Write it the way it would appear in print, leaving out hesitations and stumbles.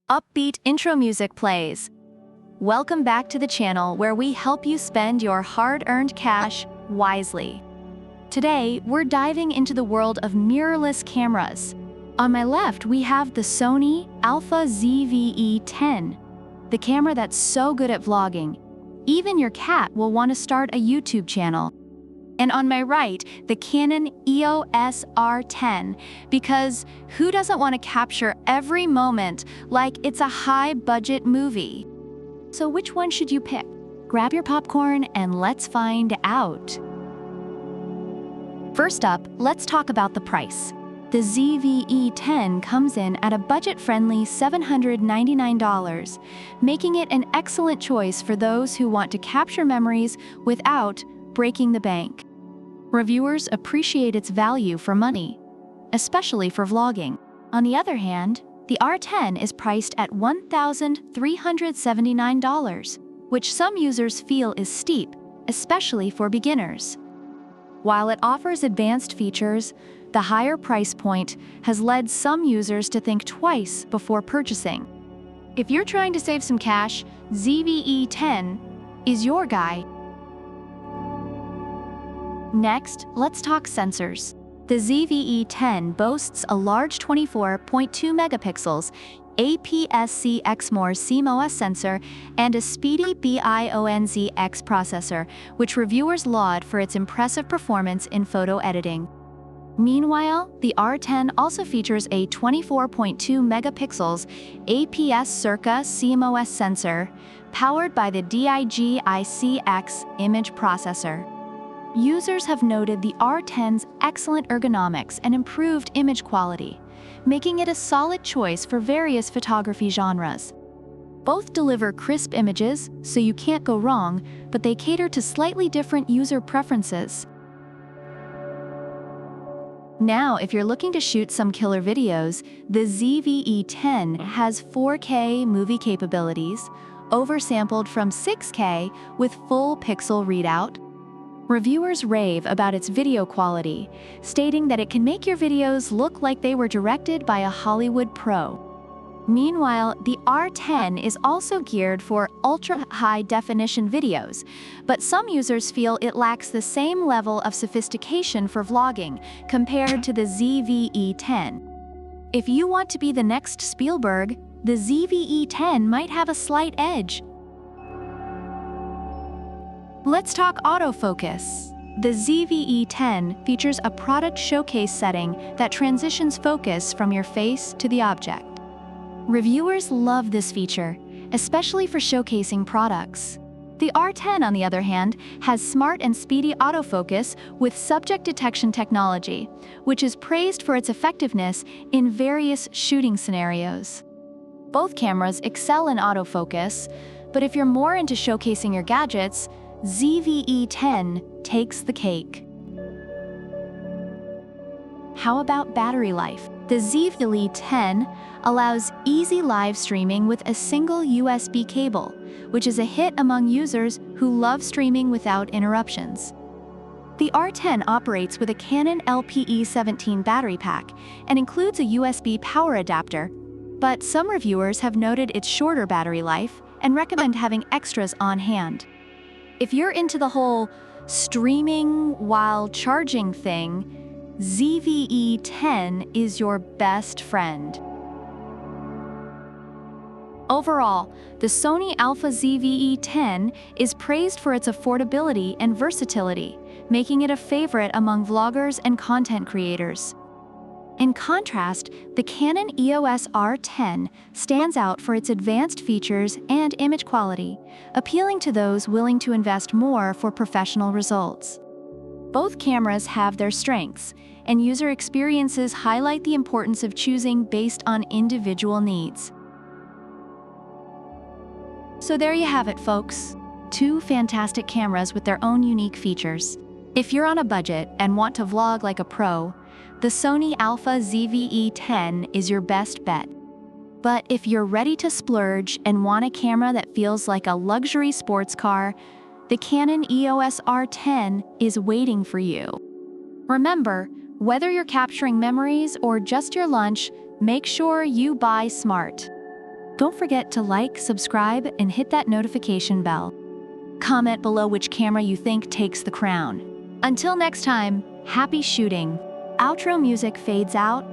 upbeat intro music plays. Welcome back to the channel where we help you spend your hard-earned cash wisely. Today, we're diving into the world of mirrorless cameras. On my left, we have the Sony Alpha ZV-E10, the camera that's so good at vlogging. Even your cat will want to start a YouTube channel. And on my right, the Canon EOS R10, because who doesn't want to capture every moment like it's a high-budget movie? So which one should you pick? Grab your popcorn and let's find out. First up, let's talk about the price. The ZV-E10 comes in at a budget-friendly $799, making it an excellent choice for those who want to capture memories without breaking the bank. Reviewers appreciate its value for money, especially for vlogging. On the other hand, the R10 is priced at $1,379, which some users feel is steep, especially for beginners. While it offers advanced features, the higher price point has led some users to think twice before purchasing. If you're trying to save some cash, ZV-E10 is your guy. Next, let's talk sensors. The ZV-E10 boasts a large 24.2 megapixels APS-C CMOS sensor and a speedy BIONZ-X processor, which reviewers laud for its impressive performance in photo editing. Meanwhile, the R10 also features a 24.2 megapixels APS-C CMOS sensor, powered by the DIGIC-X image processor. Users have noted the R10's excellent ergonomics and improved image quality, making it a solid choice for various photography genres. Both deliver crisp images, so you can't go wrong, but they cater to slightly different user preferences. Now, if you're looking to shoot some killer videos, the ZV-E10 has 4K movie capabilities, oversampled from 6K with full pixel readout. Reviewers rave about its video quality, stating that it can make your videos look like they were directed by a Hollywood pro. Meanwhile, the R10 is also geared for ultra-high-definition videos, but some users feel it lacks the same level of sophistication for vlogging compared to the ZV-E10. If you want to be the next Spielberg, the ZV-E10 might have a slight edge. Let's talk autofocus. The ZV-E10 features a product showcase setting that transitions focus from your face to the object. Reviewers love this feature, especially for showcasing products. The R10, on the other hand, has smart and speedy autofocus with subject detection technology, which is praised for its effectiveness in various shooting scenarios. Both cameras excel in autofocus, but if you're more into showcasing your gadgets, ZV-E10 takes the cake. How about battery life? The ZV-E10 allows easy live streaming with a single USB cable, which is a hit among users who love streaming without interruptions. The R10 operates with a Canon LPE17 battery pack and includes a USB power adapter, but some reviewers have noted its shorter battery life and recommend having extras on hand. If you're into the whole streaming while charging thing, ZV-E10 is your best friend. Overall, the Sony Alpha ZV-E10 is praised for its affordability and versatility, making it a favorite among vloggers and content creators. In contrast, the Canon EOS R10 stands out for its advanced features and image quality, appealing to those willing to invest more for professional results. Both cameras have their strengths, and user experiences highlight the importance of choosing based on individual needs. So there you have it, folks. Two fantastic cameras with their own unique features. If you're on a budget and want to vlog like a pro, the Sony Alpha ZV-E10 is your best bet. But if you're ready to splurge and want a camera that feels like a luxury sports car, the Canon EOS R10 is waiting for you. Remember, whether you're capturing memories or just your lunch, make sure you buy smart. Don't forget to like, subscribe, and hit that notification bell. Comment below which camera you think takes the crown. Until next time, happy shooting. Outro music fades out.